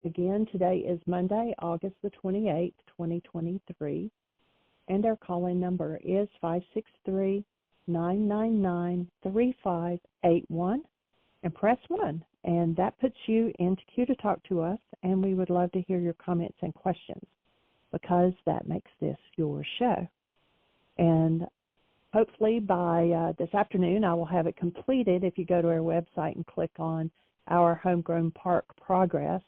Again, today is Monday, August the 28th, 2023, and our call-in number is 563-999-3581, and press 1, and that puts you into queue to talk to us, and we would love to hear your comments and questions because that makes this your show. And hopefully by this afternoon, I will have it completed. If you go to our website and click on our Homegrown Park progress,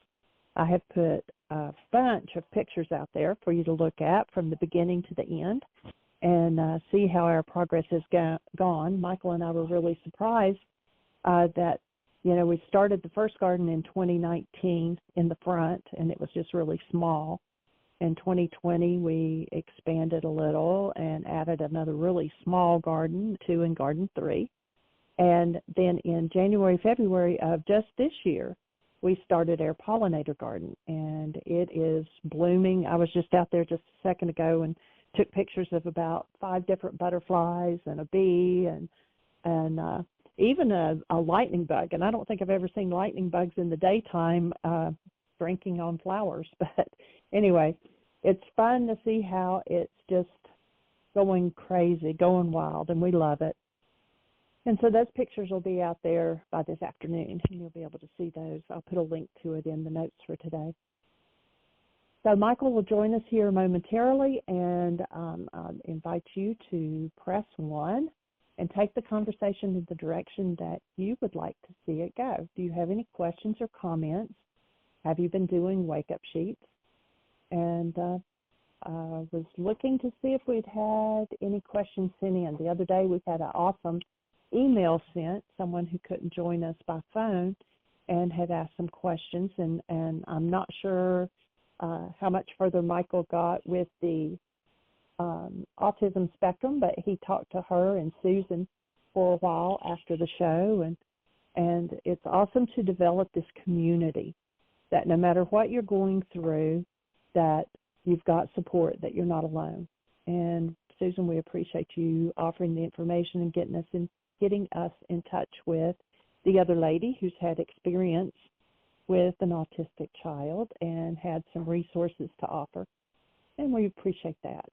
I have put a bunch of pictures out there for you to look at from the beginning to the end and see how our progress has gone. Michael and I were really surprised that, we started the first garden in 2019 in the front, and it was just really small. In 2020, we expanded a little and added another really small garden, 2 in Garden 3. And then in January, February of just this year, we started our pollinator garden, and it is blooming. I was just out there just a second ago and took pictures of about 5 different butterflies and a bee and even a lightning bug. And I don't think I've ever seen lightning bugs in the daytime drinking on flowers. But anyway, it's fun to see how it's just going crazy, going wild, and we love it. And so those pictures will be out there by this afternoon, and you'll be able to see those. I'll put a link to it in the notes for today. So Michael will join us here momentarily, and I invite you to press 1 and take the conversation in the direction that you would like to see it go. Do you have any questions or comments? Have you been doing wake-up sheets? And I was looking to see if we'd had any questions sent in. The other day we had an awesome email sent, someone who couldn't join us by phone and had asked some questions, and I'm not sure how much further Michael got with the autism spectrum, but he talked to her and Susan for a while after the show, and it's awesome to develop this community that no matter what you're going through, that you've got support, that you're not alone. And Susan, we appreciate you offering the information and getting us in touch with the other lady who's had experience with an autistic child and had some resources to offer, and we appreciate that.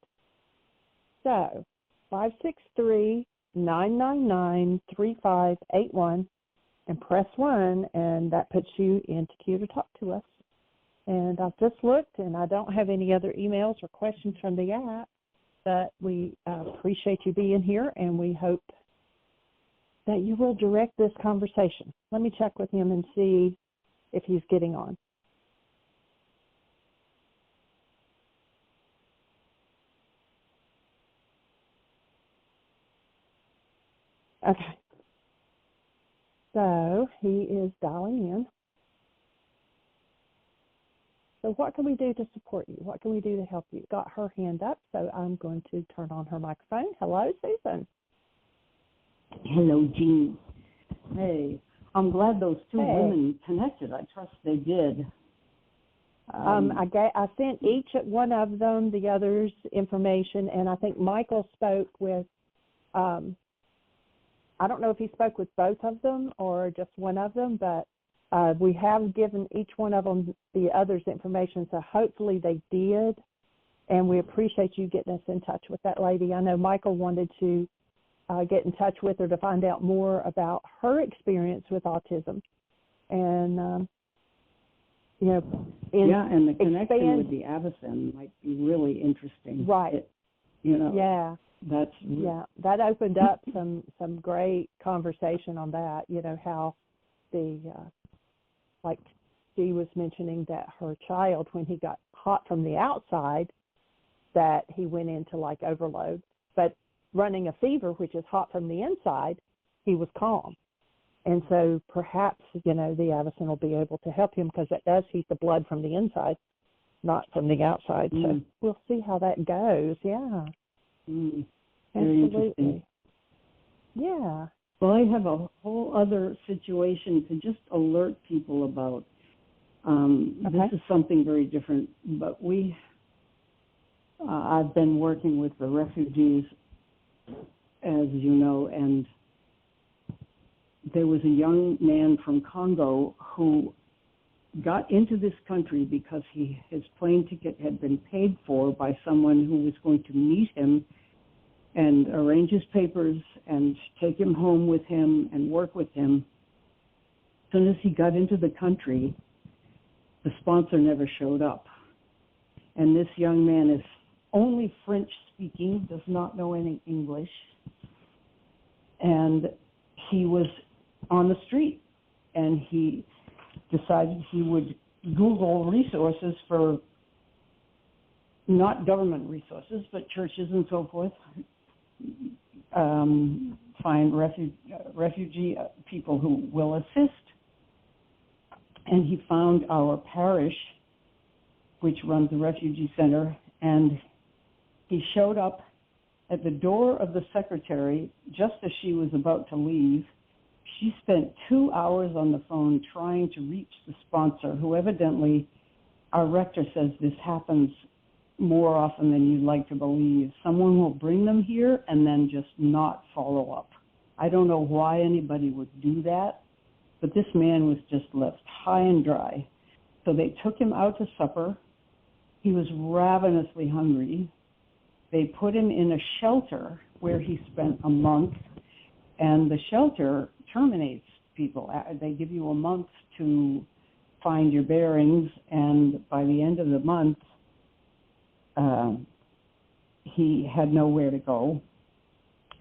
So 563-999-3581 and press 1, and that puts you into queue to talk to us. And I've just looked, and I don't have any other emails or questions from the app, but we appreciate you being here, and we hope that you will direct this conversation. Let me check with him and see if he's getting on. Okay. So he is dialing in. So what can we do to support you? What can we do to help you? Got her hand up, so I'm going to turn on her microphone. Hello, Susan. Hello, Jean. Hey, I'm glad those two women connected. I trust they did. I sent each one of them the other's information, and I think Michael spoke with, I don't know if he spoke with both of them or just one of them, but we have given each one of them the other's information, so hopefully they did, and we appreciate you getting us in touch with that lady. I know Michael wanted to get in touch with her to find out more about her experience with autism. And, and the connection with the Avicen might be really interesting. Right. That opened up some great conversation on that, how the, like she was mentioning that her child, when he got hot from the outside, that he went into like overload, but running a fever, which is hot from the inside, he was calm. And so perhaps, the Avicen will be able to help him because it does heat the blood from the inside, not from the outside. So we'll see how that goes. Yeah. Very interesting. Yeah. Well, I have a whole other situation to just alert people about. This is something very different, but I've been working with the refugees, as you know, and there was a young man from Congo who got into this country because his plane ticket had been paid for by someone who was going to meet him and arrange his papers and take him home with him and work with him. As soon as he got into the country, the sponsor never showed up. And this young man is only French speaking, does not know any English. And he was on the street, and he decided he would Google resources for, not government resources, but churches and so forth, find refugee people who will assist. And he found our parish, which runs the refugee center, and he showed up at the door of the secretary just as she was about to leave. She spent 2 hours on the phone trying to reach the sponsor, who evidently, our rector says this happens more often than you'd like to believe. Someone will bring them here and then just not follow up. I don't know why anybody would do that, but this man was just left high and dry. So they took him out to supper. He was ravenously hungry. They put him in a shelter where he spent a month, and the shelter terminates people. They give you a month to find your bearings, and by the end of the month, he had nowhere to go.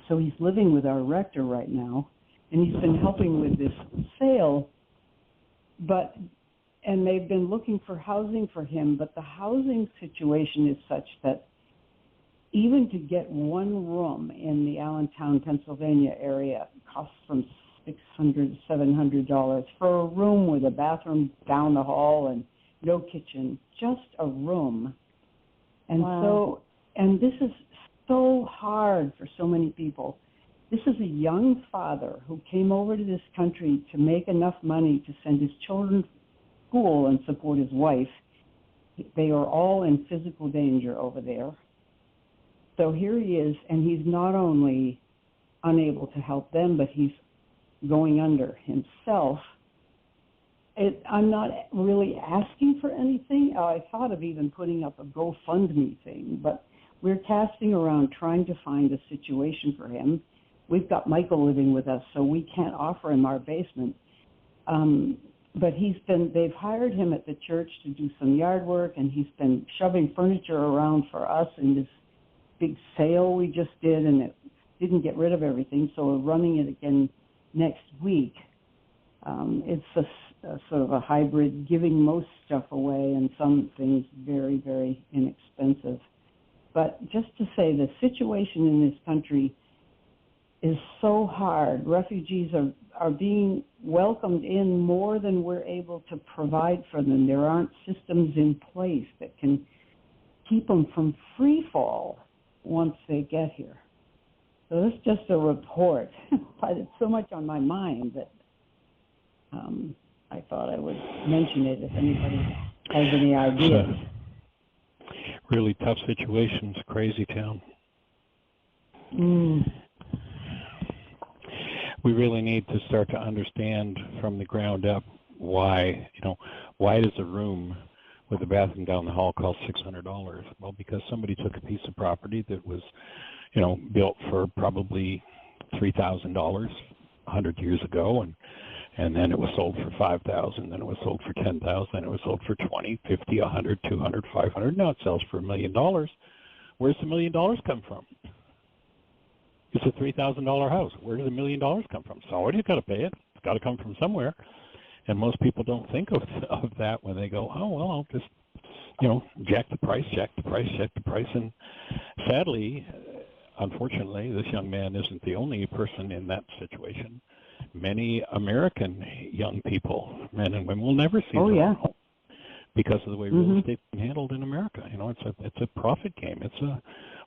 So he's living with our rector right now, and he's been helping with this sale, and they've been looking for housing for him, but the housing situation is such that even to get one room in the Allentown, Pennsylvania area costs from $600 to $700 for a room with a bathroom down the hall and no kitchen, just a room. And wow. And this is so hard for so many people. This is a young father who came over to this country to make enough money to send his children to school and support his wife. They are all in physical danger over there. So here he is, and he's not only unable to help them, but he's going under himself. I'm not really asking for anything. I thought of even putting up a GoFundMe thing, but we're casting around trying to find a situation for him. We've got Michael living with us, so we can't offer him our basement. But they've hired him at the church to do some yard work, and he's been shoving furniture around for us in this big sale we just did, and it didn't get rid of everything, so we're running it again next week. It's a sort of a hybrid, giving most stuff away and some things very, very inexpensive. But just to say, the situation in this country is so hard. Refugees are being welcomed in more than we're able to provide for them. There aren't systems in place that can keep them from free fall once they get here. So this is just a report, but it's so much on my mind that I thought I would mention it if anybody has any ideas. Really tough situations, crazy town. We really need to start to understand from the ground up why does a room with a bathroom down the hall cost $600? Well, because somebody took a piece of property that was, built for probably $3,000 100 years ago, and then it was sold for $5,000, then it was sold for $10,000, then it was sold for $20, $50, $100, $200, $500. Now it sells for $1 million. Where's the $1 million come from? It's a $3,000 house. Where does $1 million come from? Somebody's got to pay it. It's got to come from somewhere. And most people don't think of that when they go, oh, well, I'll just, jack the price. And sadly, unfortunately, this young man isn't the only person in that situation. Many American young people, men and women, will never see their home because of the way real estate's been handled in America. It's a profit game.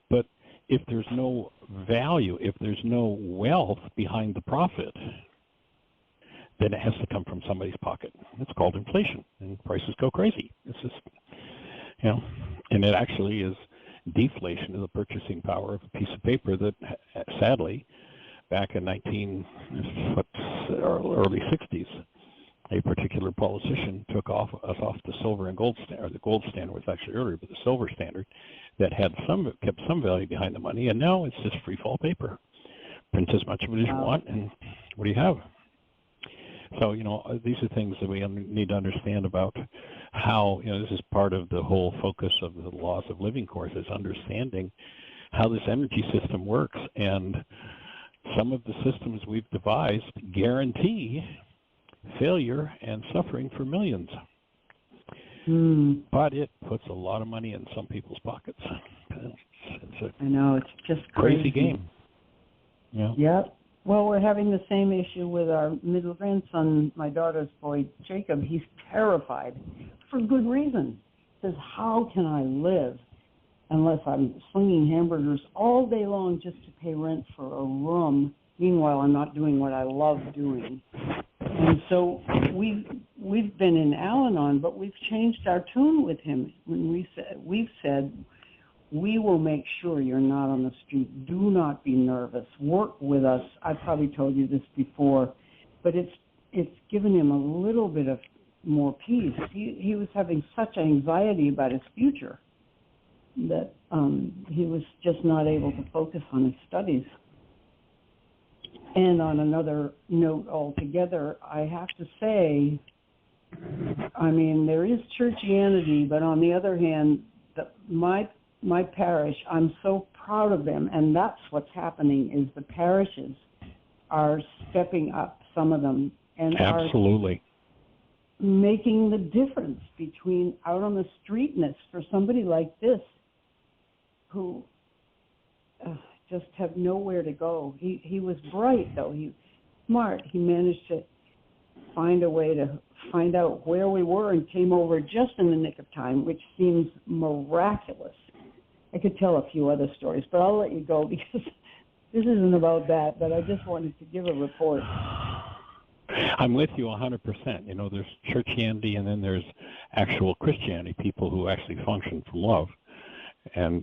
But if there's no value, if there's no wealth behind the profit, then it has to come from somebody's pocket. It's called inflation, and prices go crazy. It's just, and it actually is deflation of the purchasing power of a piece of paper that, sadly, back in early 60s, a particular politician took us off the silver and gold standard, or the gold standard was actually earlier, but the silver standard that had kept some value behind the money, and now it's just free fall paper. Print as much of it as you want, and what do you have? So, these are things that we need to understand about how, this is part of the whole focus of the Laws of Living course, is understanding how this energy system works. And some of the systems we've devised guarantee failure and suffering for millions. But it puts a lot of money in some people's pockets. I know, it's just crazy game. Yeah. Yep. Well, we're having the same issue with our middle grandson, my daughter's boy, Jacob. He's terrified for good reason. He says, how can I live unless I'm slinging hamburgers all day long just to pay rent for a room? Meanwhile, I'm not doing what I love doing. And so we've been in Al-Anon, but we've changed our tune with him. When we've said, we will make sure you're not on the street. Do not be nervous. Work with us. I've probably told you this before, but it's given him a little bit of more peace. He was having such anxiety about his future that he was just not able to focus on his studies. And on another note altogether, I have to say, I mean, there is churchianity, but on the other hand, my parish, I'm so proud of them, and that's what's happening, is the parishes are stepping up, some of them, and absolutely are making the difference between out on the streetness for somebody like this who just have nowhere to go. He was bright, though. He smart. He managed to find a way to find out where we were and came over just in the nick of time, which seems miraculous. I could tell a few other stories, but I'll let you go because this isn't about that, but I just wanted to give a report. I'm with you 100%. There's churchianity and then there's actual Christianity, people who actually function from love. And,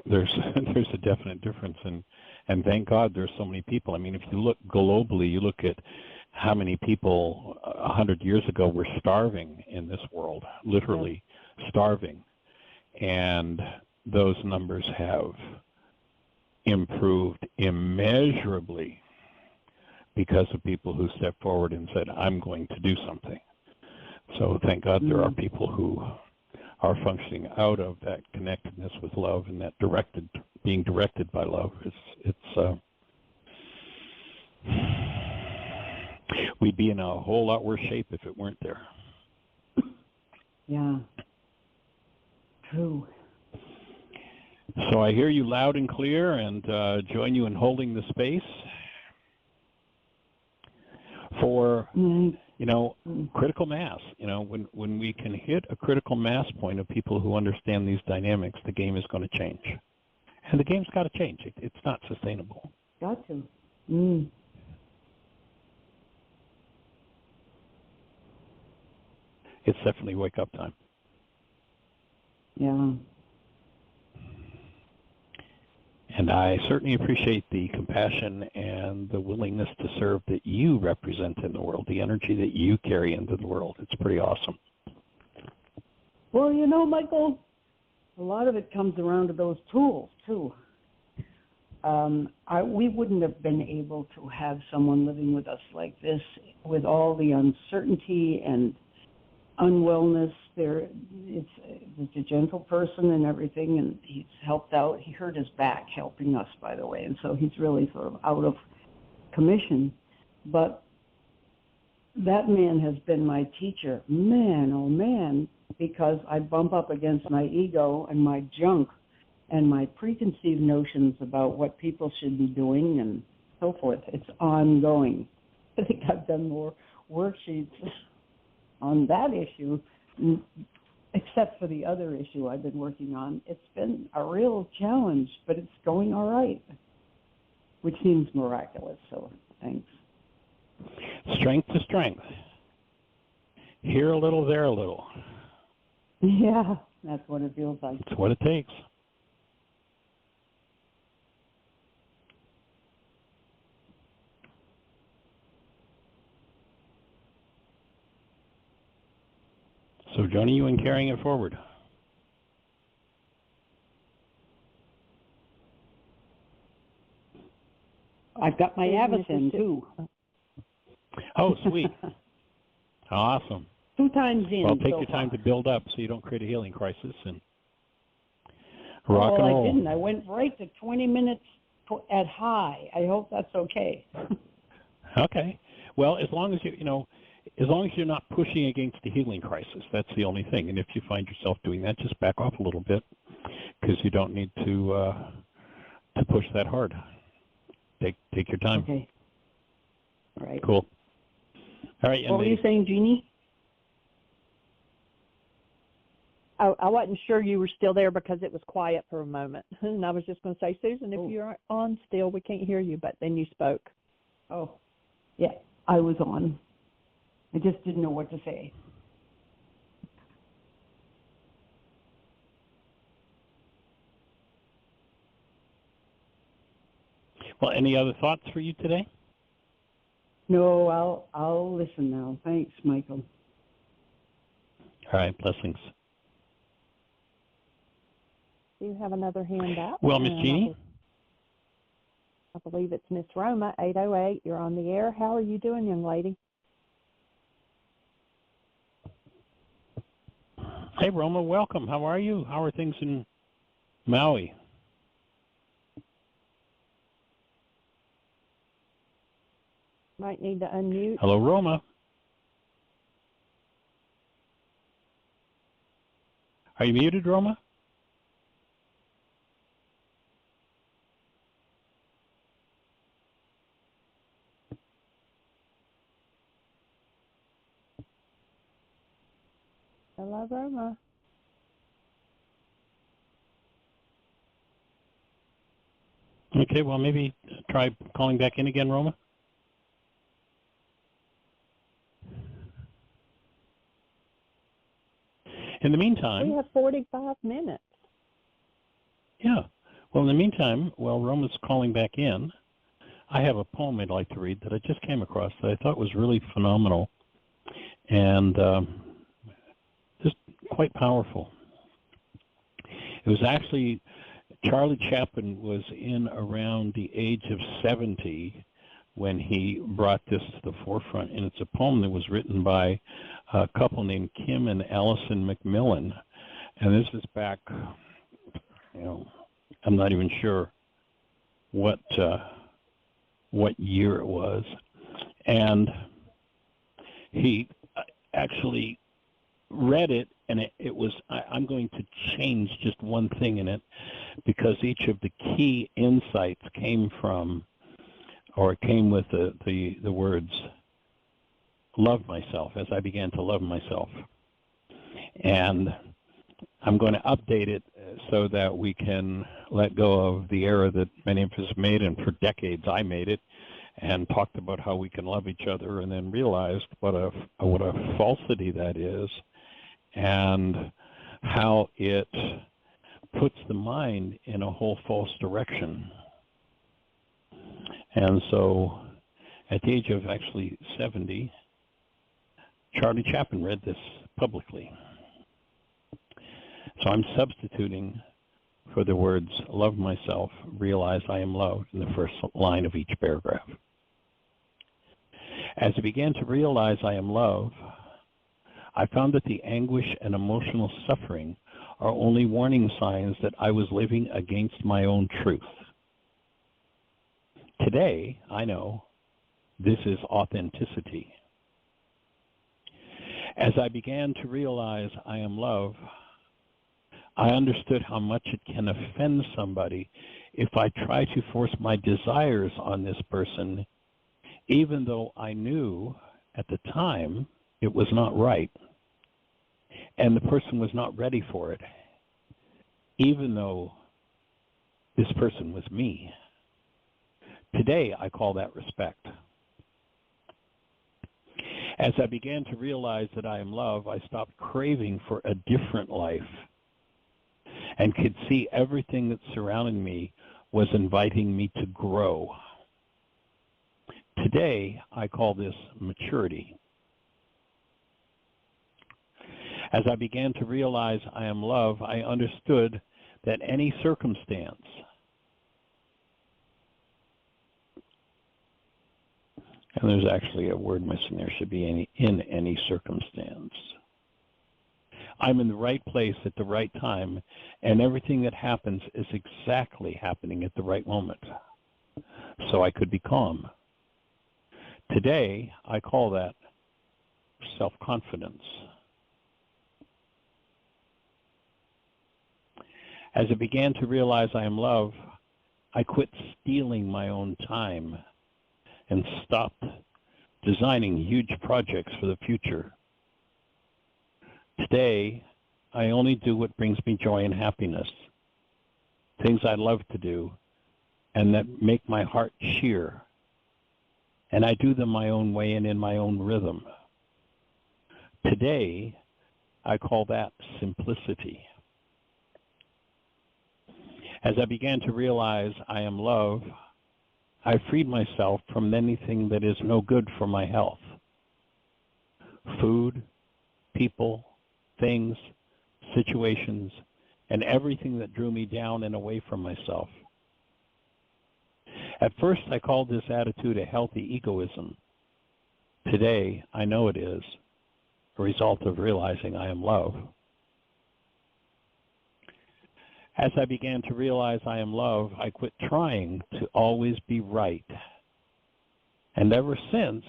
there's a definite difference. And thank God there's so many people. I mean, if you look globally, you look at how many people 100 years ago were starving in this world, literally starving. And those numbers have improved immeasurably because of people who stepped forward and said, I'm going to do something. So thank God there are people who are functioning out of that connectedness with love and that being directed by love. We'd be in a whole lot worse shape if it weren't there. Yeah. True. So I hear you loud and clear and join you in holding the space for, critical mass. When we can hit a critical mass point of people who understand these dynamics, the game is going to change. And the game's got to change. It's not sustainable. Got to. It's definitely wake-up time. Yeah. And I certainly appreciate the compassion and the willingness to serve that you represent in the world, the energy that you carry into the world. It's pretty awesome. Well, Michael, a lot of it comes around to those tools, too. We wouldn't have been able to have someone living with us like this with all the uncertainty and unwellness. It's a gentle person and everything, and he's helped out. He hurt his back helping us, by the way, and so he's really sort of out of commission. But that man has been my teacher, man, oh man, because I bump up against my ego and my junk and my preconceived notions about what people should be doing and so forth. It's ongoing. I think I've done more worksheets on that issue, except for the other issue I've been working on. It's been a real challenge, but it's going all right, which seems miraculous, so thanks. Strength to strength. Here a little, there a little. Yeah, that's what it feels like. It's what it takes. Joanie you in carrying it forward? I've got my Avicen too. Oh, sweet. Awesome. 2 times in. Well, take so your time far. to build up so you don't create a healing crisis and rock and Well, roll. I didn't. I went right to 20 minutes at high. I hope that's okay. Okay. Well, as long as as long as you're not pushing against the healing crisis, that's the only thing. And if you find yourself doing that, just back off a little bit because you don't need to push that hard. Take your time. Okay. All right. Cool. All right. What were you saying, Jeanie? I wasn't sure you were still there because it was quiet for a moment. And I was just going to say, Susan, if you're on still, we can't hear you, but then you spoke. Oh, yeah, I was on. I just didn't know what to say. Well, any other thoughts for you today? No, I'll listen now. Thanks, Michael. All right. Blessings. Do you have another hand up? Well, Miss Jeanie? I believe it's Miss Roma, 808. You're on the air. How are you doing, young lady? Hey, Roma, welcome. How are you? How are things in Maui? Might need to unmute. Hello, Roma. Are you muted, Roma? Hello, Roma. Okay, well, maybe try calling back in again, Roma. In the meantime... We have 45 minutes. Yeah. Well, in the meantime, while Roma's calling back in, I have a poem I'd like to read that I just came across that I thought was really phenomenal and just quite powerful. It was actually, Charlie Chaplin was in around the age of 70 when he brought this to the forefront, and it's a poem that was written by a couple named Kim and Allison McMillan, and this is back, I'm not even sure what year it was, and he actually read it, and it was, I'm going to change just one thing in it because each of the key insights came with the words, love myself, as I began to love myself. And I'm going to update it so that we can let go of the error that many of us made, and for decades I made it, and talked about how we can love each other, and then realized what a falsity that is, and how it puts the mind in a whole false direction. And so at the age of actually 70, Charlie Chaplin read this publicly. So I'm substituting for the words, love myself, realize I am loved, in the first line of each paragraph. As I began to realize I am loved, I found that the anguish and emotional suffering are only warning signs that I was living against my own truth. Today, I know this is authenticity. As I began to realize I am love, I understood how much it can offend somebody if I try to force my desires on this person, even though I knew at the time it was not right, and the person was not ready for it, even though this person was me. Today, I call that respect. As I began to realize that I am love, I stopped craving for a different life and could see everything that surrounded me was inviting me to grow. Today, I call this maturity. As I began to realize I am love, I understood that any circumstance, and there's actually a word missing there, should be in any circumstance. I'm in the right place at the right time, and everything that happens is exactly happening at the right moment. So I could be calm. Today, I call that self-confidence. As I began to realize I am love, I quit stealing my own time and stopped designing huge projects for the future. Today, I only do what brings me joy and happiness, things I love to do and that make my heart cheer. And I do them my own way and in my own rhythm. Today, I call that simplicity. As I began to realize I am love, I freed myself from anything that is no good for my health. Food, people, things, situations, and everything that drew me down and away from myself. At first, I called this attitude a healthy egoism. Today, I know it is a result of realizing I am love. As I began to realize I am love, I quit trying to always be right. And ever since,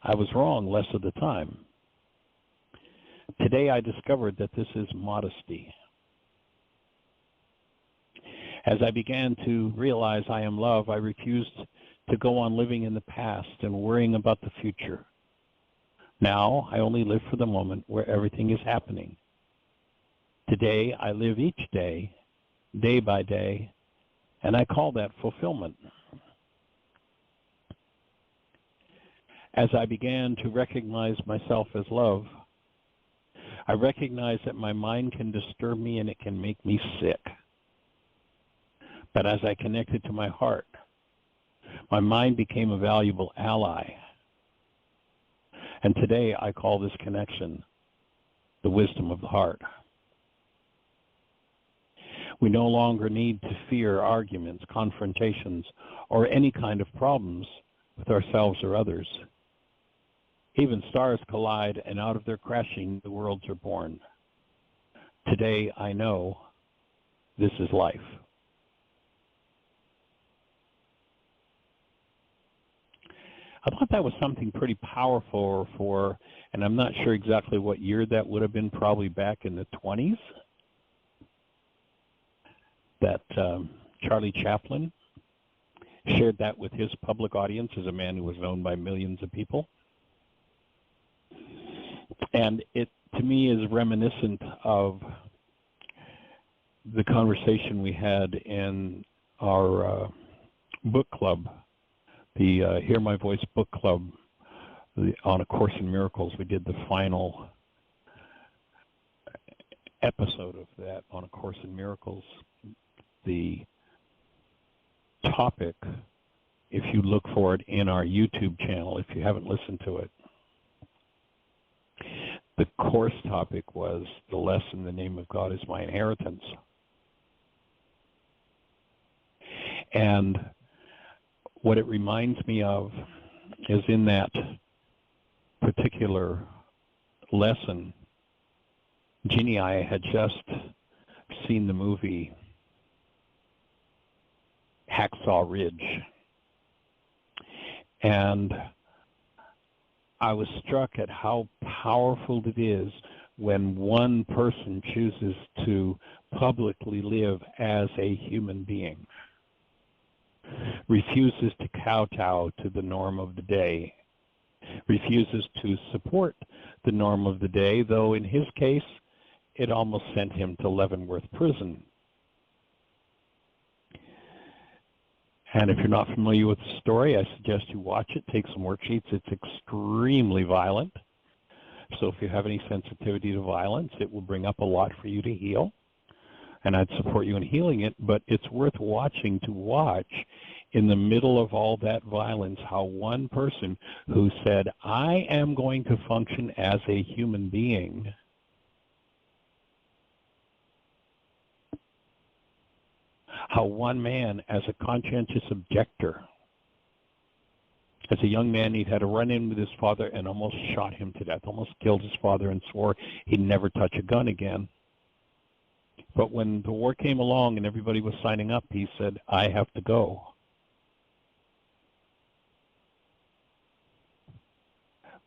I was wrong less of the time. Today, I discovered that this is modesty. As I began to realize I am love, I refused to go on living in the past and worrying about the future. Now, I only live for the moment where everything is happening. Today, I live each day, day by day, and I call that fulfillment. As I began to recognize myself as love, I recognize that my mind can disturb me and it can make me sick. But as I connected to my heart, my mind became a valuable ally. And today I call this connection the wisdom of the heart. We no longer need to fear arguments, confrontations, or any kind of problems with ourselves or others. Even stars collide, and out of their crashing, new worlds are born. Today I know this is life. I thought that was something pretty powerful for, and I'm not sure exactly what year that would have been, probably back in the 20s, that Charlie Chaplin shared that with his public audience as a man who was known by millions of people. And it, to me, is reminiscent of the conversation we had in our book club, the Hear My Voice book club on A Course in Miracles. We did the final episode of that on A Course in Miracles. The topic, if you look for it in our YouTube channel, if you haven't listened to it, the course topic was the lesson, the name of God is my inheritance. And what it reminds me of is in that particular lesson, Jeanie and I had just seen the movie Hacksaw Ridge. And I was struck at how powerful it is when one person chooses to publicly live as a human being, refuses to kowtow to the norm of the day, refuses to support the norm of the day, though in his case, it almost sent him to Leavenworth Prison. And if you're not familiar with the story, I suggest you watch it, take some worksheets. It's extremely violent. So if you have any sensitivity to violence, it will bring up a lot for you to heal. And I'd support you in healing it, but it's worth watching to watch in the middle of all that violence, how one person who said, I am going to function as a human being, how one man, as a conscientious objector, as a young man, he'd had a run-in with his father and almost shot him to death, almost killed his father, and swore he'd never touch a gun again. But when the war came along and everybody was signing up, he said, I have to go.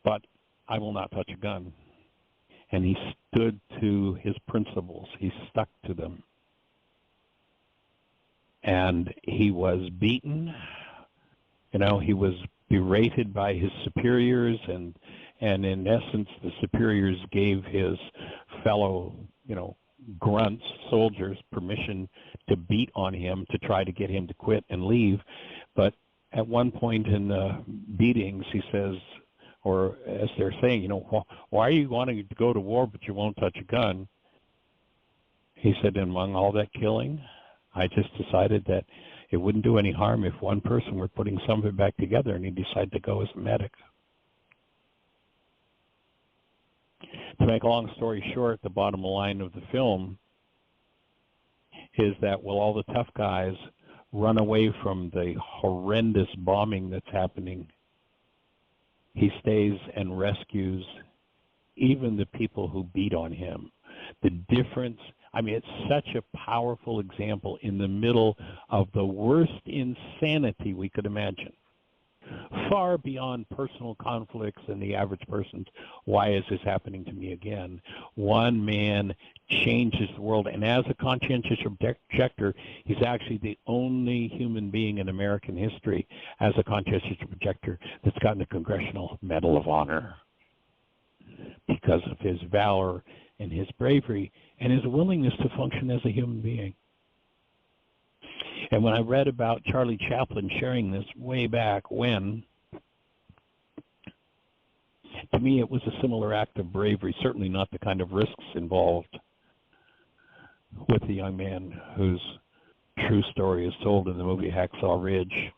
But I will not touch a gun. And he stood to his principles. He stuck to them. And he was beaten. You know, he was berated by his superiors, and in essence, the superiors gave his fellow, grunts, soldiers, permission to beat on him to try to get him to quit and leave. But at one point in the beatings, he says, or as they're saying, why are you wanting to go to war but you won't touch a gun? He said, among all that killing, I just decided that it wouldn't do any harm if one person were putting some of it back together, and he decided to go as a medic. To make a long story short, the bottom line of the film is that while all the tough guys run away from the horrendous bombing that's happening, he stays and rescues even the people who beat on him. The difference, it's such a powerful example in the middle of the worst insanity we could imagine. Far beyond personal conflicts and the average person's, why is this happening to me again? One man changes the world, and as a conscientious objector, he's actually the only human being in American history as a conscientious objector that's gotten the Congressional Medal of Honor because of his valor and his bravery and his willingness to function as a human being. And when I read about Charlie Chaplin sharing this way back when, to me it was a similar act of bravery, certainly not the kind of risks involved with the young man whose true story is told in the movie Hacksaw Ridge.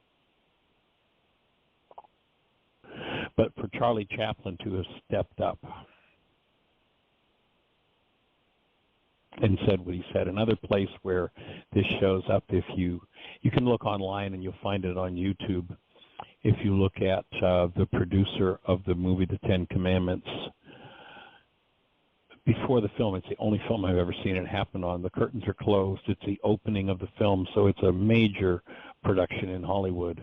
But for Charlie Chaplin to have stepped up and said what he said. Another place where this shows up, if you can look online and you'll find it on YouTube. If you look at the producer of the movie The Ten Commandments, before the film, it's the only film I've ever seen it happen on. The curtains are closed. It's the opening of the film, so it's a major production in Hollywood.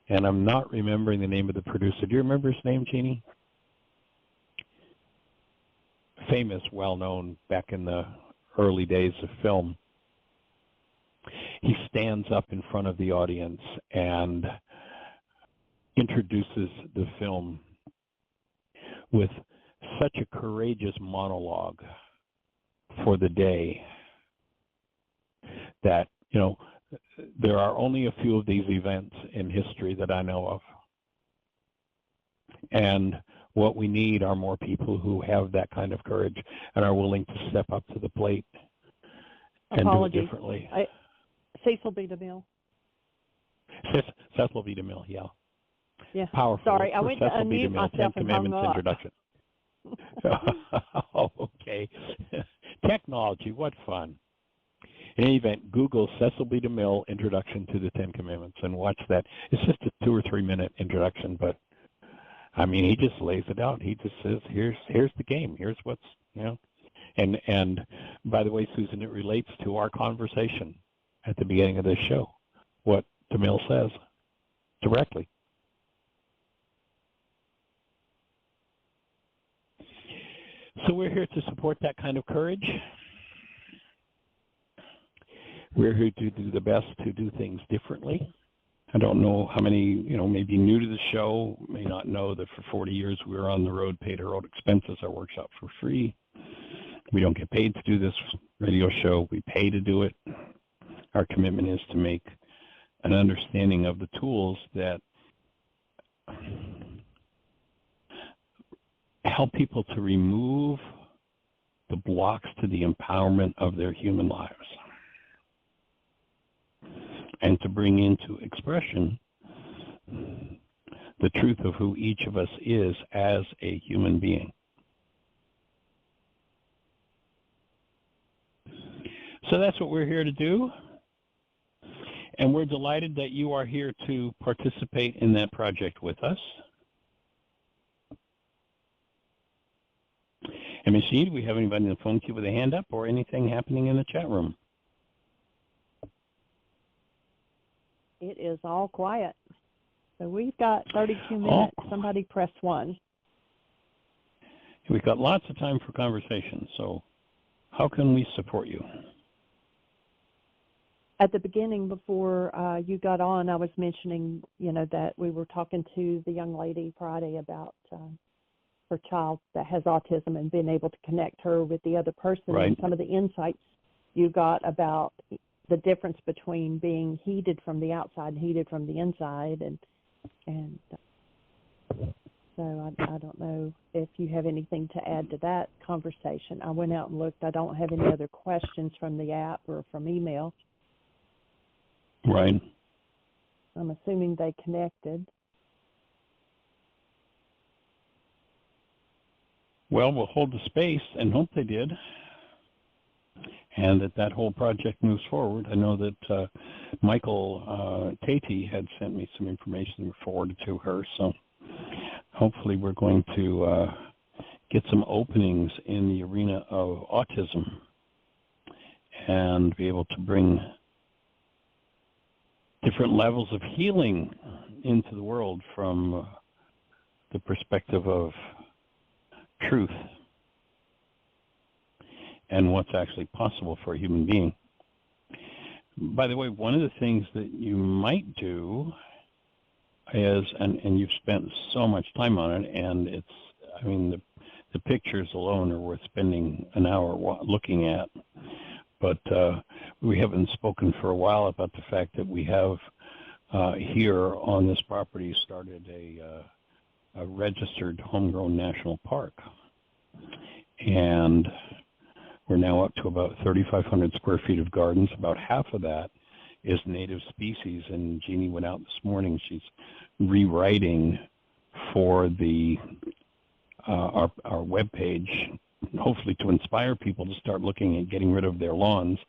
And I'm not remembering the name of the producer. Do you remember his name, Jeanie? Famous, well-known back in the early days of film. He stands up in front of the audience and introduces the film with such a courageous monologue for the day that, there are only a few of these events in history that I know of. And what we need are more people who have that kind of courage and are willing to step up to the plate and do it differently. Cecil B. DeMille. Cecil B. DeMille, yeah. Yeah. Powerful. Sorry, I went to unmute myself and hung up. Introduction. Oh, okay. Technology, what fun. In any event, Google Cecil B. DeMille Introduction to the Ten Commandments and watch that. It's just a 2 or 3 minute introduction, but he just lays it out. He just says, here's the game. Here's what's, And by the way, Susan, it relates to our conversation at the beginning of this show, what DeMille says directly. So we're here to support that kind of courage. We're here to do the best to do things differently. I don't know how many, maybe new to the show may not know that for 40 years we were on the road, paid our own expenses, our workshop for free. We don't get paid to do this radio show. We pay to do it. Our commitment is to make an understanding of the tools that help people to remove the blocks to the empowerment of their human lives. and to bring into expression the truth of who each of us is as a human being. So that's what we're here to do, and we're delighted that you are here to participate in that project with us. And Ms. Jeanie, do we have anybody in the phone queue with a hand up or anything happening in the chat room? It is all quiet. So we've got 32 minutes. Somebody press 1. We've got lots of time for conversation, so how can we support you? At the beginning, before you got on, I was mentioning, that we were talking to the young lady Friday about her child that has autism and being able to connect her with the other person, right, and some of the insights you got about the difference between being heated from the outside and heated from the inside, and so I don't know if you have anything to add to that conversation. I went out and looked. I don't have any other questions from the app or from email. Right. I'm assuming they connected. Well, we'll hold the space and hope they did, and that whole project moves forward. I know that Michael Tatey had sent me some information and forwarded to her, so hopefully we're going to get some openings in the arena of autism and be able to bring different levels of healing into the world from the perspective of truth and what's actually possible for a human being. By the way, one of the things that you might do is, and you've spent so much time on it, and the pictures alone are worth spending an hour looking at, but we haven't spoken for a while about the fact that we have here on this property started a registered homegrown national park, and we're now up to about 3,500 square feet of gardens. About half of that is native species, and Jeanie went out this morning. She's rewriting for the our webpage, hopefully to inspire people to start looking at getting rid of their lawns.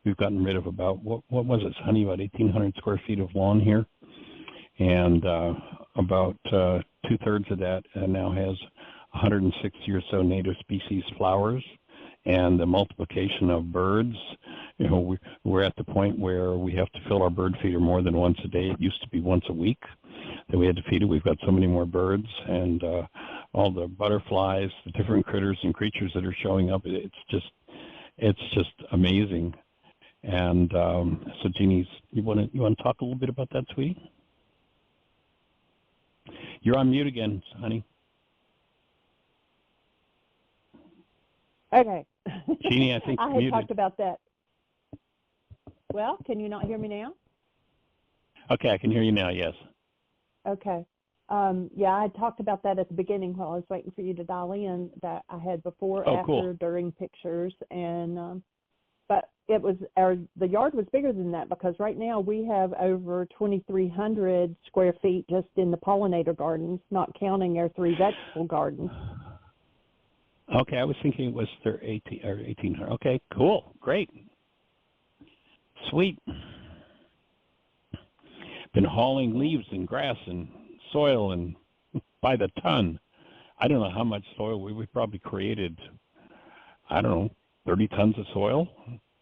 We've gotten rid of about, what was it, honey, about 1,800 square feet of lawn here, and about 2/3 of that now has 160 or so native species flowers, and the multiplication of birds. We're at the point where we have to fill our bird feeder more than once a day. It used to be once a week that we had to feed it. We've got so many more birds, and all the butterflies, the different critters and creatures that are showing up. It's just amazing. And so, Jeannie, you want to talk a little bit about that, sweetie? You're on mute again, honey. Okay. Jeannie, I think I had muted. talked about that. Well, can you not hear me now? Okay, I can hear you now, yes. Okay. Yeah, I had talked about that at the beginning while I was waiting for you to dial in, that I had before, after, cool. during pictures, and but the yard was bigger than that, because right now we have over 2,300 square feet just in the pollinator gardens, not counting our 3 vegetable gardens. Okay, I was thinking it was 1,800. Okay, cool, great, sweet. Been hauling leaves and grass and soil and by the ton. I don't know how much soil we probably created. I don't know, 30 tons of soil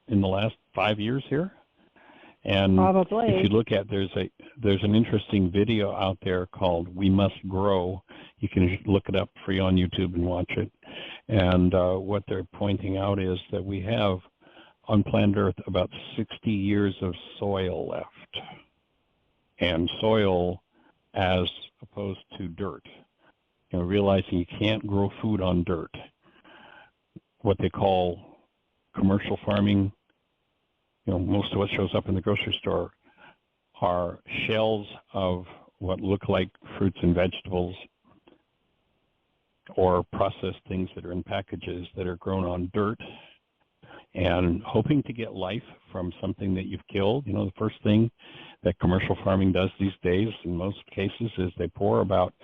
in the last 5 years here. And probably. If you look at, there's an interesting video out there called "We Must Grow." You can look it up free on YouTube and watch it. And what they're pointing out is that we have on planet Earth about 60 years of soil left, and soil as opposed to dirt. Realizing you can't grow food on dirt. What they call commercial farming, most of what shows up in the grocery store are shells of what look like fruits and vegetables, or processed things that are in packages that are grown on dirt. and hoping to get life from something that you've killed. You know, the first thing that commercial farming does these days in most cases is they pour about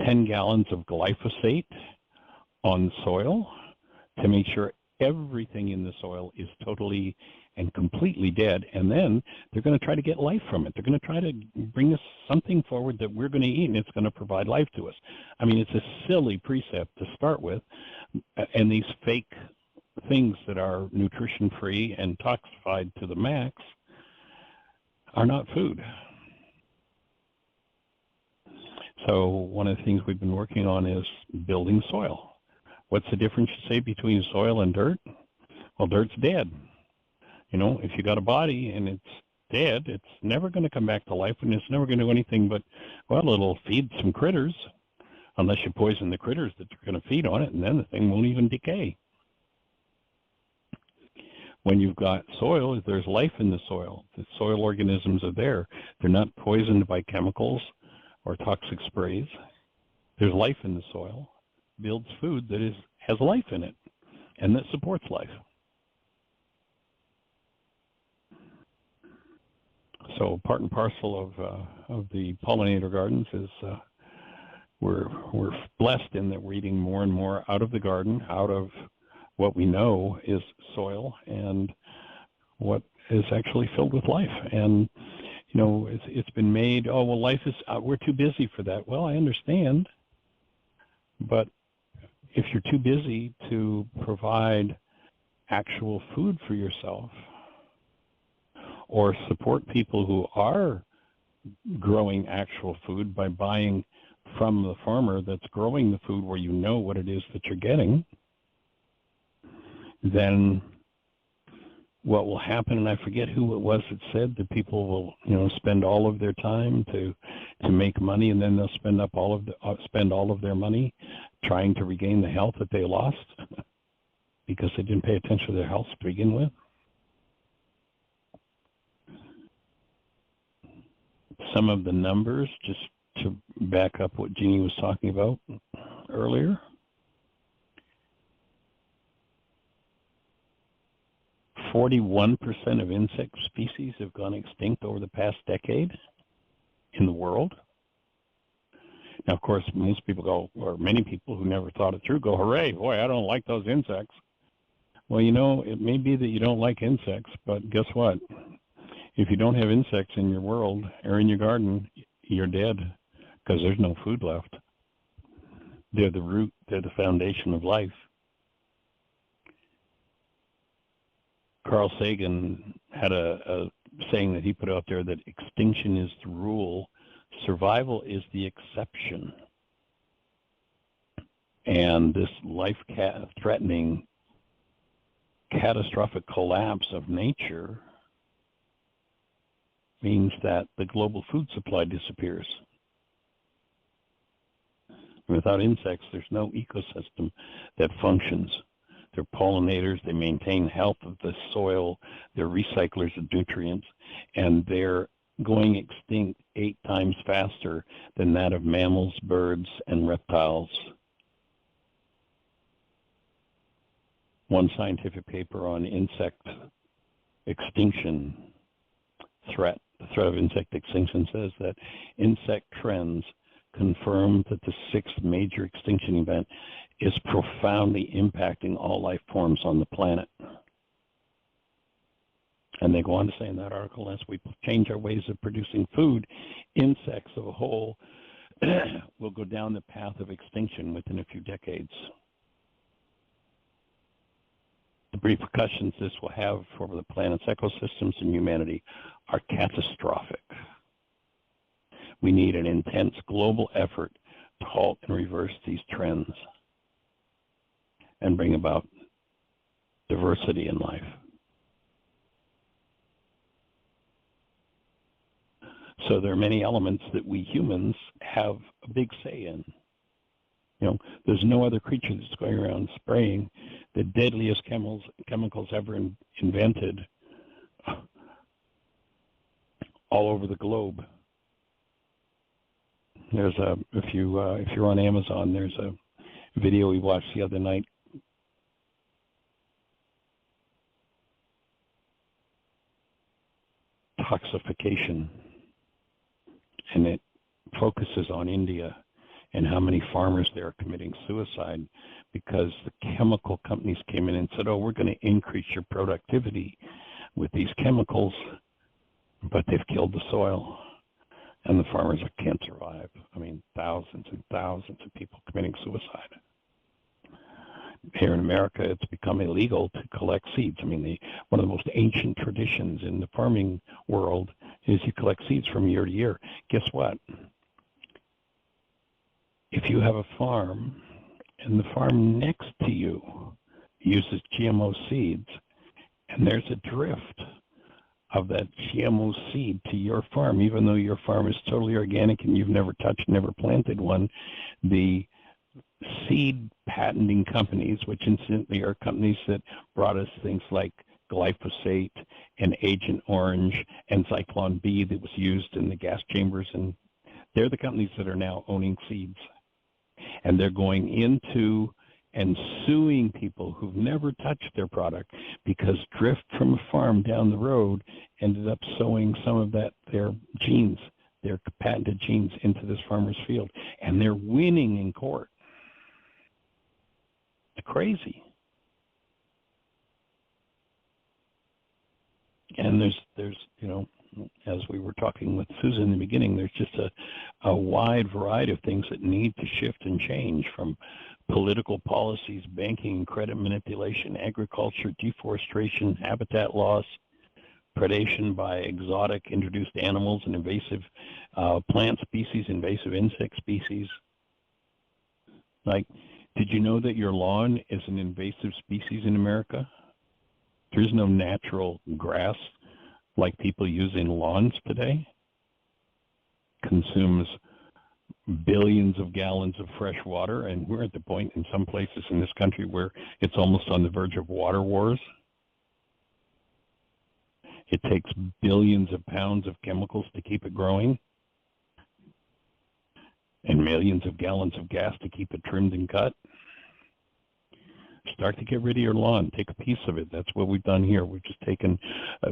10 gallons of glyphosate on soil to make sure everything in the soil is totally and completely dead, and then they're going to try to get life from it. They're going to try to bring us something forward that we're going to eat, and it's going to provide life to us. I mean, it's a silly precept to start with, and these fake things that are nutrition-free and toxified to the max are not food. So one of the things we've been working on is building soil. What's the difference, say, between soil and dirt? Well, dirt's dead. You know, if you got a body and it's dead, it's never going to come back to life, and it's never going to do anything but, well, it'll feed some critters, unless you poison the critters that are going to feed on it, and then the thing won't even decay. When you've got soil, there's life in the soil. The soil organisms are there. They're not poisoned by chemicals or toxic sprays. There's life in the soil. Builds food that has life in it and that supports life. So part and parcel of the pollinator gardens is we're blessed in that we're eating more and more out of the garden, out of what we know is soil and what is actually filled with life. And you know, it's been made, oh well, life is we're too busy for that. Well, I understand, but if you're too busy to provide actual food for yourself, or support people who are growing actual food by buying from the farmer that's growing the food where you know what it is that you're getting, then what will happen, and I forget who it was that said that people will, you know, spend all of their time to make money, and then they'll spend all of their money trying to regain the health that they lost because they didn't pay attention to their health to begin with. Some of the numbers, just to back up what Jeanie was talking about earlier. 41% of insect species have gone extinct over the past decade in the world. Now, of course, most people go, or many people who never thought it through go, hooray, boy, I don't like those insects. Well, you know, it may be that you don't like insects, but guess what? If you don't have insects in your world or in your garden, you're dead because there's no food left. They're the root, they're the foundation of life. Carl Sagan had a saying that he put out there that extinction is the rule, survival is the exception. And this life-threatening, catastrophic collapse of nature means that the global food supply disappears. Without insects, there's no ecosystem that functions. They're pollinators, they maintain health of the soil, they're recyclers of nutrients, and they're going extinct 8 times faster than that of mammals, birds, and reptiles. One scientific paper on insect extinction threat, the threat of insect extinction, says that insect trends confirm that the 6th major extinction event is profoundly impacting all life forms on the planet. And they go on to say in that article, as we change our ways of producing food, insects as a whole will go down the path of extinction within a few decades. The repercussions this will have for the planet's ecosystems and humanity are catastrophic. We need an intense global effort to halt and reverse these trends and bring about diversity in life. So there are many elements that we humans have a big say in. You know, there's no other creature that's going around spraying the deadliest chemicals ever invented all over the globe. There's if you're on Amazon, there's a video we watched the other night detoxification, and it focuses on India and how many farmers there are committing suicide because the chemical companies came in and said, oh, we're going to increase your productivity with these chemicals, but they've killed the soil, and the farmers can't survive. I mean, thousands and thousands of people committing suicide. Here in America, it's become illegal to collect seeds. I mean, one of the most ancient traditions in the farming world is you collect seeds from year to year. Guess what? If you have a farm and the farm next to you uses GMO seeds, and there's a drift of that GMO seed to your farm, even though your farm is totally organic and you've never touched, never planted one, the seed patenting companies, which incidentally are companies that brought us things like glyphosate and Agent Orange and Zyklon B that was used in the gas chambers, and they're the companies that are now owning seeds. And they're going into and suing people who've never touched their product because drift from a farm down the road ended up sowing some of their genes, their patented genes, into this farmer's field. And they're winning in court. It's crazy. And there's as we were talking with Susan in the beginning, there's just a wide variety of things that need to shift and change, from political policies, banking and credit manipulation, agriculture, deforestation, habitat loss, predation by exotic introduced animals and invasive plant species, invasive insect species. Like, did you know that your lawn is an invasive species in America? There's no natural grass like people use in lawns today. Consumes billions of gallons of fresh water, and we're at the point in some places in this country where it's almost on the verge of water wars. It takes billions of pounds of chemicals to keep it growing, and millions of gallons of gas to keep it trimmed and cut. Start to get rid of your lawn. Take a piece of it. That's what we've done here. We've just taken,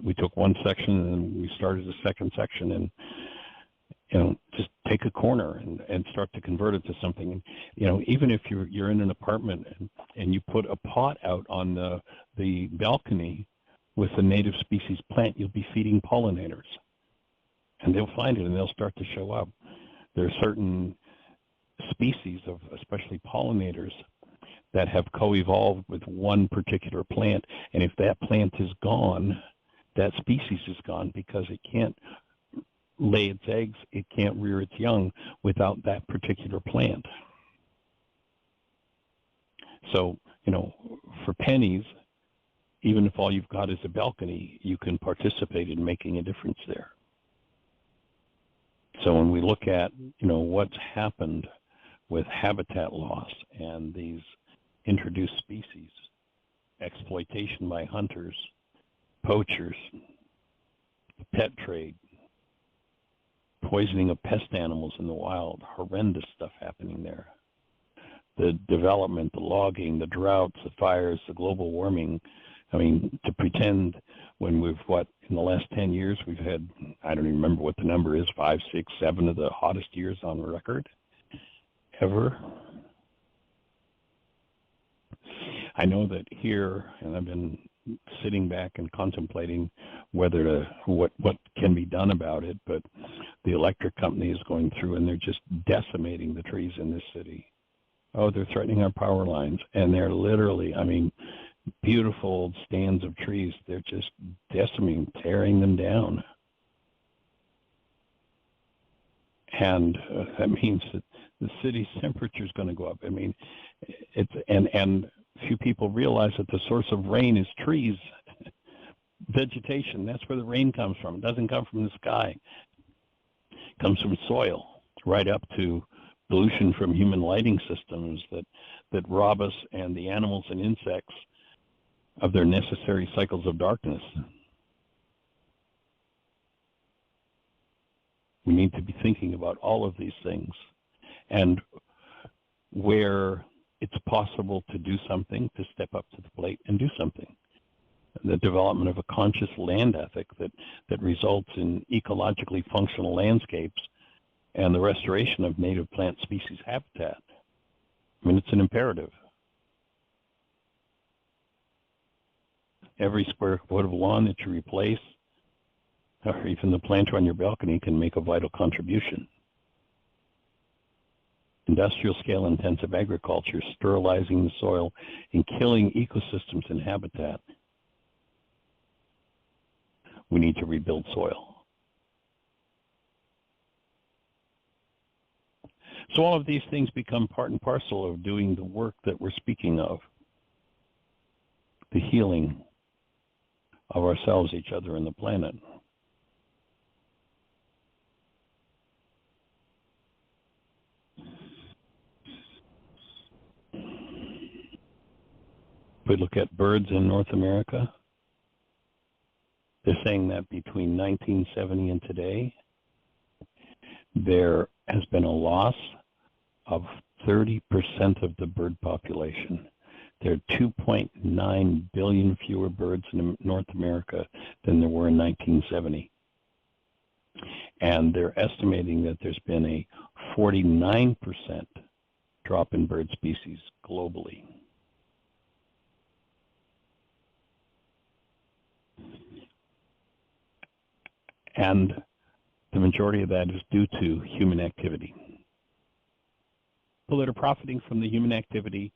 we took one section and then we started a second section, and just take a corner and start to convert it to something. And, even if you're in an apartment and you put a pot out on the balcony with a native species plant, you'll be feeding pollinators, and they'll find it and they'll start to show up. There are certain species of especially pollinators that have co-evolved with one particular plant, and if that plant is gone, that species is gone, because it can't lay its eggs, it can't rear its young without that particular plant. So, for pennies, even if all you've got is a balcony, you can participate in making a difference there. So when we look at, what's happened with habitat loss and these introduced species, exploitation by hunters, poachers, the pet trade, poisoning of pest animals in the wild, horrendous stuff happening there. The development, the logging, the droughts, the fires, the global warming. I mean, to pretend when in the last 10 years, we've had, I don't even remember what the number is, 5, 6, 7 of the hottest years on record ever. I know that here, and I've been sitting back and contemplating what can be done about it, but the electric company is going through and they're just decimating the trees in this city. Oh, they're threatening our power lines, and they're literally, beautiful old stands of trees, they're just decimating, tearing them down. And that means that the city's temperature is going to go up. And few people realize that the source of rain is trees, vegetation. That's where the rain comes from. It doesn't come from the sky. It comes from soil, right up to pollution from human lighting systems that rob us and the animals and insects of their necessary cycles of darkness. We need to be thinking about all of these things, and where it's possible to do something, to step up to the plate and do something. the development of a conscious land ethic that results in ecologically functional landscapes and the restoration of native plant species habitat. I mean, it's an imperative. Every square foot of lawn that you replace, or even the planter on your balcony, can make a vital contribution. Industrial scale intensive agriculture, sterilizing the soil and killing ecosystems and habitat. We need to rebuild soil. So all of these things become part and parcel of doing the work that we're speaking of, the healing of ourselves, each other, and the planet. If we look at birds in North America, they're saying that between 1970 and today, there has been a loss of 30% of the bird population. There are 2.9 billion fewer birds in North America than there were in 1970. And they're estimating that there's been a 49% drop in bird species globally. And the majority of that is due to human activity. People that are profiting from the human activity,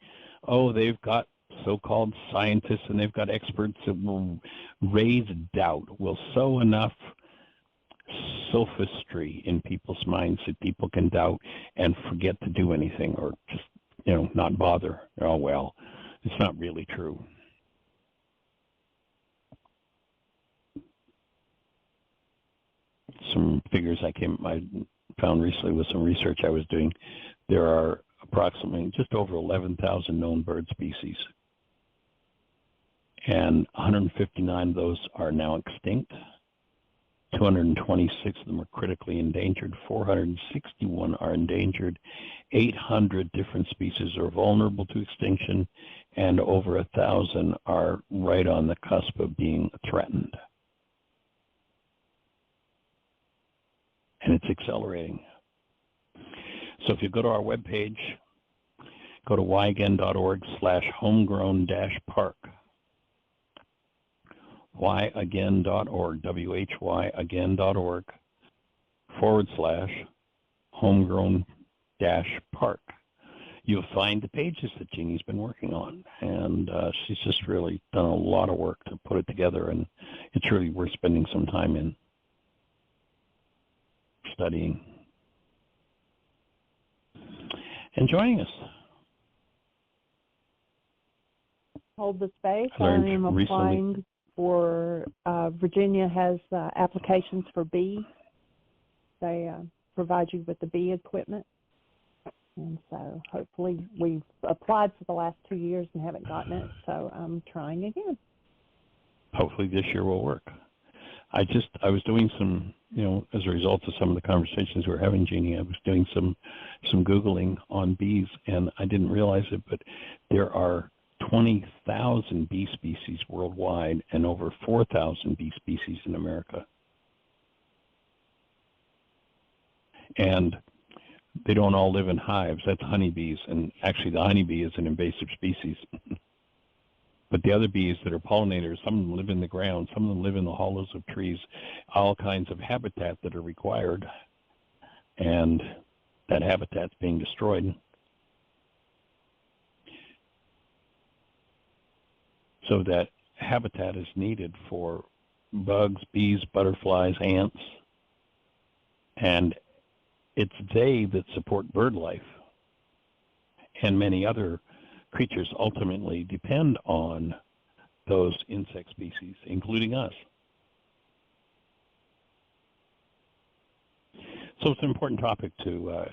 they've got so-called scientists and they've got experts that will raise doubt, will sow enough sophistry in people's minds that people can doubt and forget to do anything, or just, not bother. Oh, well, it's not really true. Some figures I found recently with some research I was doing. There are approximately just over 11,000 known bird species, and 159 of those are now extinct. 226 of them are critically endangered. 461 are endangered. 800 different species are vulnerable to extinction, and over 1,000 are right on the cusp of being threatened. And it's accelerating. So if you go to our webpage, go to whyagain.org/homegrown-park. whyagain.org, whyagain.org/homegrown-park. You'll find the pages that Jeanie's been working on, and she's just really done a lot of work to put it together, and it's really worth spending some time in studying and joining us. Hold the space. I Learned am applying recently. for Virginia has applications for bees. They provide you with the bee equipment. And so hopefully we've applied for the last 2 years and haven't gotten it, so I'm trying again. Hopefully this year will work. I was doing some, as a result of some of the conversations we were having, Jeanie, I was doing some Googling on bees, and I didn't realize it, but there are 20,000 bee species worldwide and over 4,000 bee species in America. And they don't all live in hives. That's honeybees, and actually the honeybee is an invasive species. But the other bees that are pollinators, some of them live in the ground, some of them live in the hollows of trees, all kinds of habitat that are required, and that habitat's being destroyed. So that habitat is needed for bugs, bees, butterflies, ants, and it's they that support bird life, and many other creatures ultimately depend on those insect species, including us. So it's an important topic to,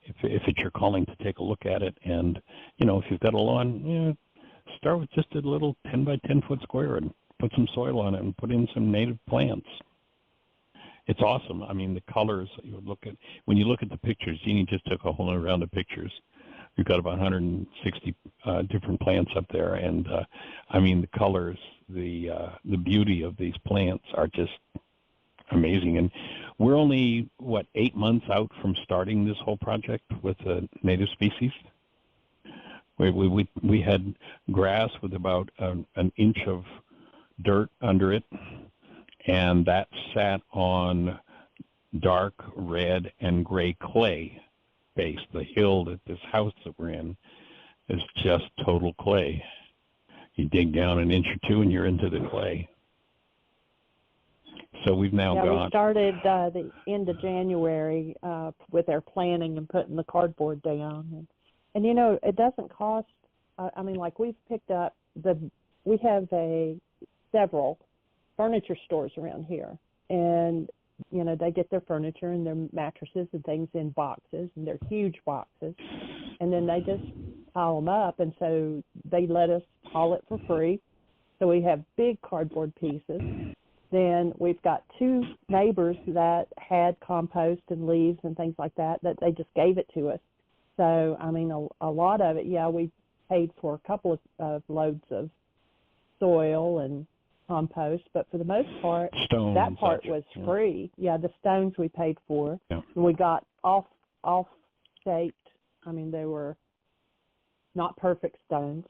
if it's your calling, to take a look at it. And, if you've got a lawn, start with just a little 10 by 10 foot square and put some soil on it and put in some native plants. It's awesome. I mean, the colors, when you look at the pictures, Jeanie just took a whole other round of pictures We've got about 160 different plants up there, and I mean the colors, the beauty of these plants are just amazing. And we're only 8 months out from starting this whole project with native species. We had grass with about an inch of dirt under it, and that sat on dark red and gray clay base. The hill that this house that we're in is just total clay. You dig down an inch or two and you're into the clay. So we've now got... we started the end of January with our planning and putting the cardboard down. And you know, it doesn't cost, I mean, like we've picked up, we have several furniture stores around here. And, you know, they get their furniture and their mattresses and things in boxes, and they're huge boxes. And then they just pile them up, and so they let us haul it for free. So we have big cardboard pieces. Then we've got 2 neighbors that had compost and leaves and things like that they just gave it to us. So, I mean, a lot of it, yeah, we paid for a couple of loads of soil and compost, but for the most part, Stone that part such, was free. Yeah, the stones we paid for. Yeah. And we got off-shaped. I mean, they were not perfect stones.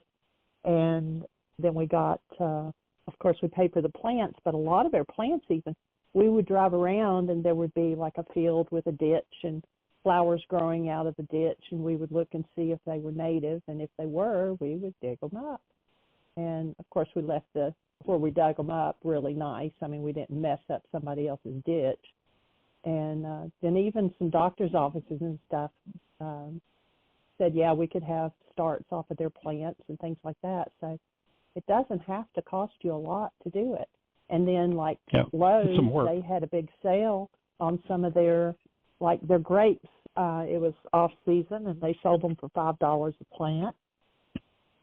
And then we got, of course, we paid for the plants, but a lot of our plants even, we would drive around and there would be like a field with a ditch and flowers growing out of the ditch, and we would look and see if they were native, and if they were, we would dig them up. And, of course, we left where we dug them up really nice. I mean, we didn't mess up somebody else's ditch. And then even some doctor's offices and stuff said, yeah, we could have starts off of their plants and things like that. So it doesn't have to cost you a lot to do it. And then, like Lowe's, they had a big sale on some of their grapes. It was off-season, and they sold them for $5 a plant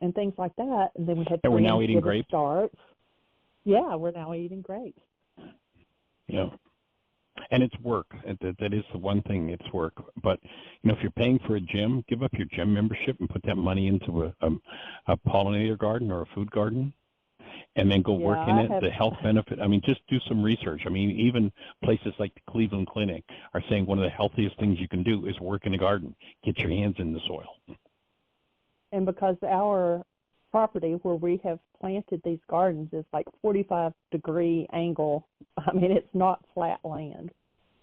and things like that. And then we had we're now eating grapes? Starts. Yeah, we're now eating grapes. Yeah. And it's work. That is the one thing, it's work. But, you know, if you're paying for a gym, give up your gym membership and put that money into a pollinator garden or a food garden, and then go work in it. The health benefit, I mean, just do some research. I mean, even places like the Cleveland Clinic are saying one of the healthiest things you can do is work in a garden. Get your hands in the soil. And because our property where we have planted these gardens is like 45-degree angle. I mean, it's not flat land.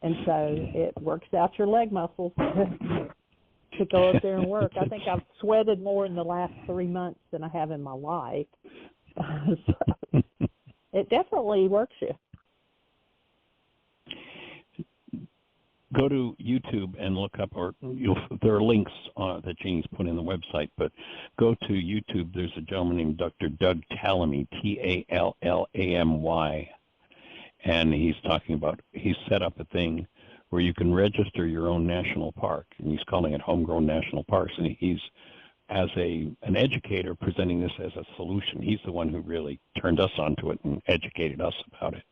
And so it works out your leg muscles to go up there and work. I think I've sweated more in the last 3 months than I have in my life. So it definitely works you. Go to YouTube and look up, or there are links that Jeannie's put in the website, but go to YouTube. There's a gentleman named Dr. Doug Tallamy, Tallamy, and he's talking about, he's set up a thing where you can register your own national park, and he's calling it Homegrown National Parks, and he's, as an educator, presenting this as a solution. He's the one who really turned us onto it and educated us about it.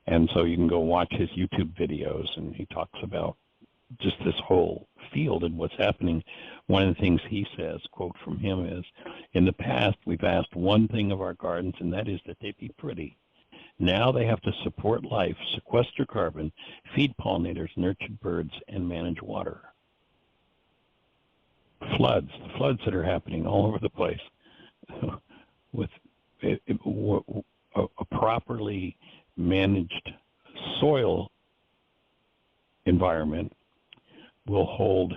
And so you can go watch his YouTube videos, and he talks about just this whole field and what's happening. One of the things he says, quote from him, is, in the past, we've asked one thing of our gardens, and that is that they be pretty. Now they have to support life, sequester carbon, feed pollinators, nurture birds, and manage water. The floods that are happening all over the place. With a properly managed soil environment will hold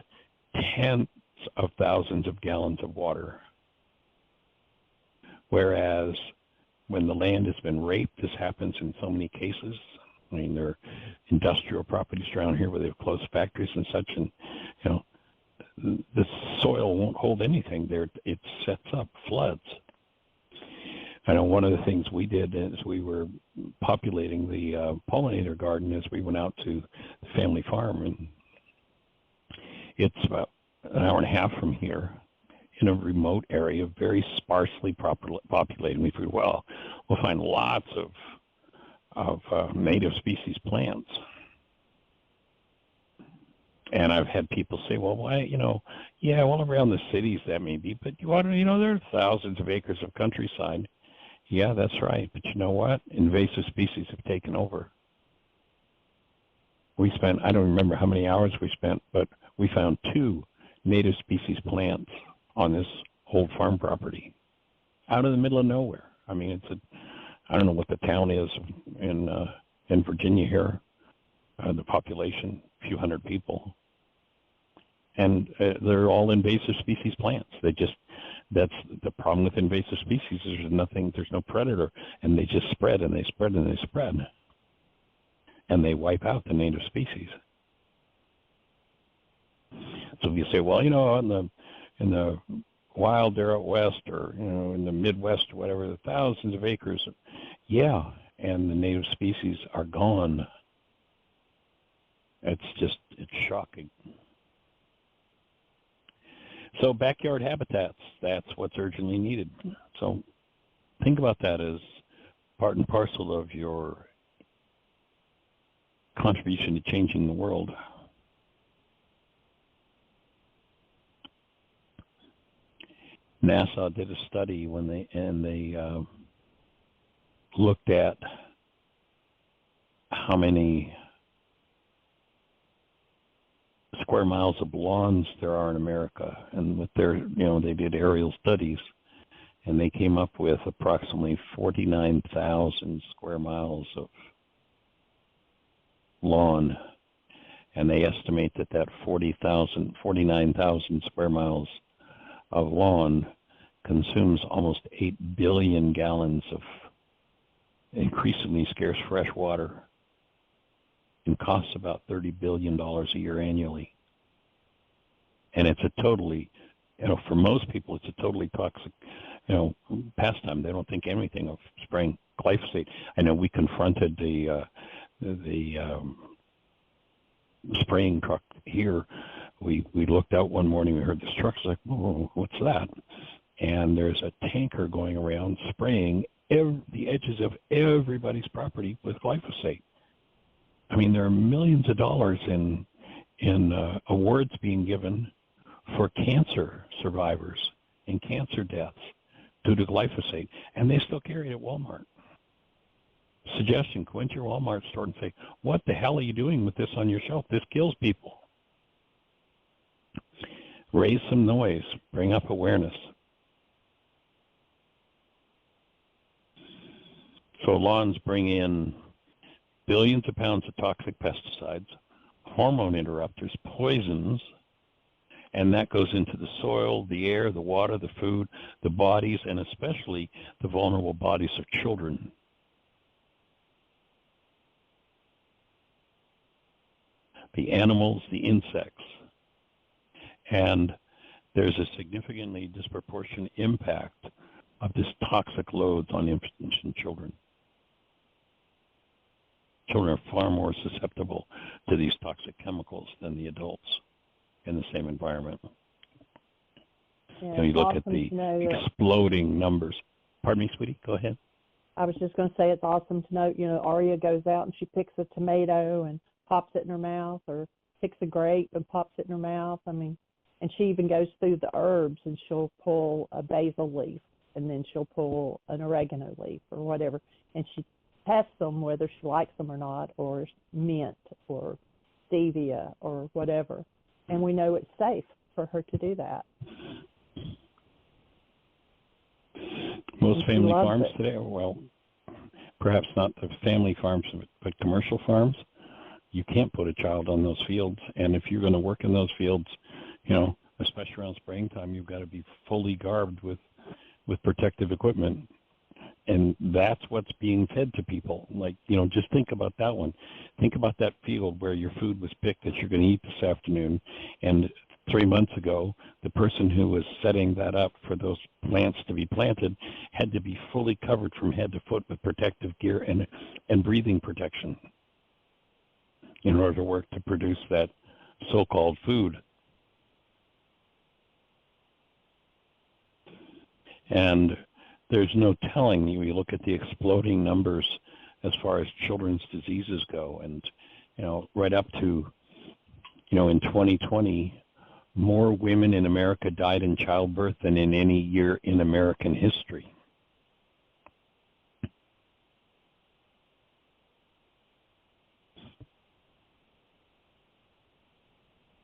tens of thousands of gallons of water. Whereas when the land has been raped, this happens in so many cases. I mean, there are industrial properties around here where they have closed factories and such, and you know, the soil won't hold anything there. It sets up floods. I know one of the things we did as we were populating the pollinator garden is we went out to the family farm, and it's about an hour and a half from here in a remote area, very sparsely populated. And we figured, well, we'll find lots of native species plants. And I've had people say, well, why, yeah, well, around the cities that may be, but there are thousands of acres of countryside. Yeah, that's right. But you know what? Invasive species have taken over. We spent, I don't remember how many hours we spent, but we found 2 native species plants on this old farm property out of the middle of nowhere. I mean, I don't know what the town is in Virginia here, the population, a few hundred people. And they're all invasive species plants. That's the problem with invasive species. There's no predator, and they just spread and they spread and they spread. And they wipe out the native species. So if you say, well, in the wild there out west, or in the Midwest or whatever, the thousands of acres, yeah, and the native species are gone. It's shocking. So backyard habitats, that's what's urgently needed. So think about that as part and parcel of your contribution to changing the world. NASA did a study when they looked at how many square miles of lawns there are in America, and with they did aerial studies, and they came up with approximately 49,000 square miles of lawn, and they estimate that 49,000 square miles of lawn consumes almost 8 billion gallons of increasingly scarce fresh water and costs about $30 billion a year annually. And it's a totally, for most people, it's a totally toxic, pastime. They don't think anything of spraying glyphosate. I know we confronted the spraying truck here. We looked out one morning, we heard this truck's like, whoa, what's that? And there's a tanker going around spraying the edges of everybody's property with glyphosate. I mean, there are millions of dollars in awards being given for cancer survivors and cancer deaths due to glyphosate, and they still carry it at Walmart. Suggestion, go into your Walmart store and say, what the hell are you doing with this on your shelf? This kills people. Raise some noise, bring up awareness. So lawns bring in billions of pounds of toxic pesticides, hormone interrupters, poisons, and that goes into the soil, the air, the water, the food, the bodies, and especially the vulnerable bodies of children. The animals, the insects. And there's a significantly disproportionate impact of this toxic loads on infants and children. Children are far more susceptible to these toxic chemicals than the adults in the same environment. Yeah, you look at the exploding numbers. Pardon me, sweetie, go ahead. I was just going to say it's awesome to note, Aria goes out and she picks a tomato and pops it in her mouth, or picks a grape and pops it in her mouth. I mean, and she even goes through the herbs and she'll pull a basil leaf, and then she'll pull an oregano leaf or whatever, and she tests them whether she likes them or not, or mint or stevia or whatever. And we know it's safe for her to do that. Most family farms today, well, perhaps not the family farms, but commercial farms, you can't put a child on those fields. And if you're going to work in those fields, especially around spraying time, you've got to be fully garbed with protective equipment. And that's what's being fed to people. Like, just think about that one. Think about that field where your food was picked that you're going to eat this afternoon. And 3 months ago, the person who was setting that up for those plants to be planted had to be fully covered from head to foot with protective gear and breathing protection in order to work to produce that so-called food. And there's no telling. You look at the exploding numbers as far as children's diseases go, and right up to In 2020, more women in America died in childbirth than in any year in American history.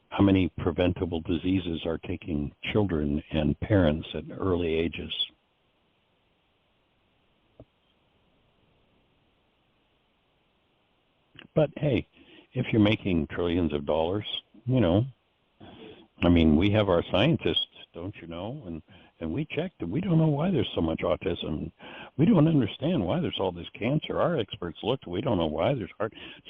How many preventable diseases are taking children and parents at early ages? But hey, if you're making trillions of dollars, we have our scientists, don't you know? And we checked, and we don't know why there's so much autism. We don't understand why there's all this cancer. Our experts looked, we don't know why there's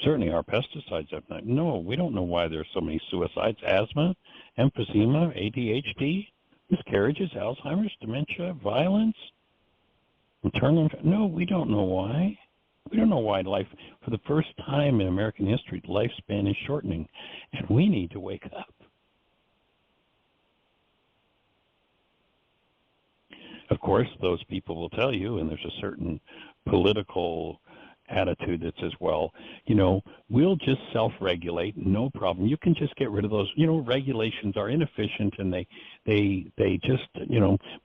certainly our pesticides have not. No, we don't know why there's so many suicides, asthma, emphysema, ADHD, miscarriages, Alzheimer's, dementia, violence, maternal. No, we don't know why. We don't know why life, for the first time in American history, lifespan is shortening, and we need to wake up. Of course, those people will tell you, and there's a certain political attitude that says, well, we'll just self-regulate, no problem. You can just get rid of those. Regulations are inefficient, and they just,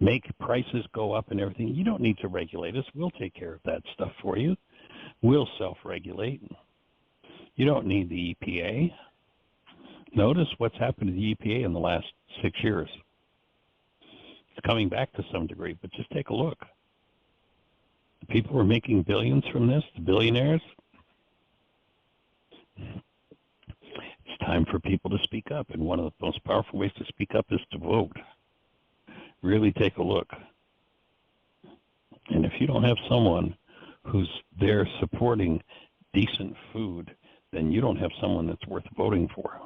make prices go up and everything. You don't need to regulate us. We'll take care of that stuff for you. We'll self-regulate. You don't need the EPA. Notice what's happened to the EPA in the last 6 years. It's coming back to some degree, but just take a look. The people who are making billions from this, the billionaires. It's time for people to speak up, and one of the most powerful ways to speak up is to vote. Really take a look. And if you don't have someone who's there supporting decent food, then you don't have someone that's worth voting for.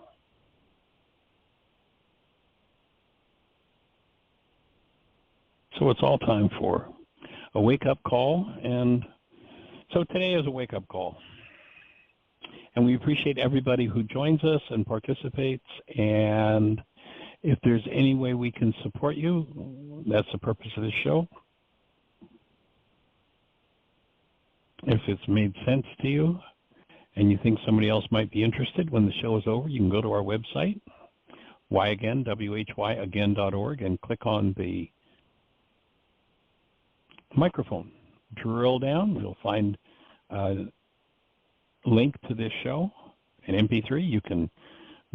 So it's all time for a wake-up call, and so today is a wake-up call. And we appreciate everybody who joins us and participates, and if there's any way we can support you, that's the purpose of this show. If it's made sense to you and you think somebody else might be interested when the show is over, you can go to our website, whyagain, whyagain.org, and click on the microphone. Drill down, you'll find a link to this show, an MP3 you can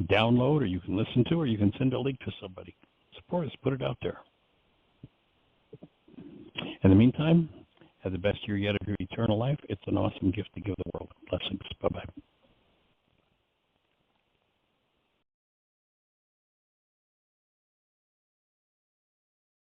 download or you can listen to, or you can send a link to somebody. Support us, put it out there. In the meantime, have the best year yet of your eternal life. It's an awesome gift to give the world. Blessings. Bye-bye.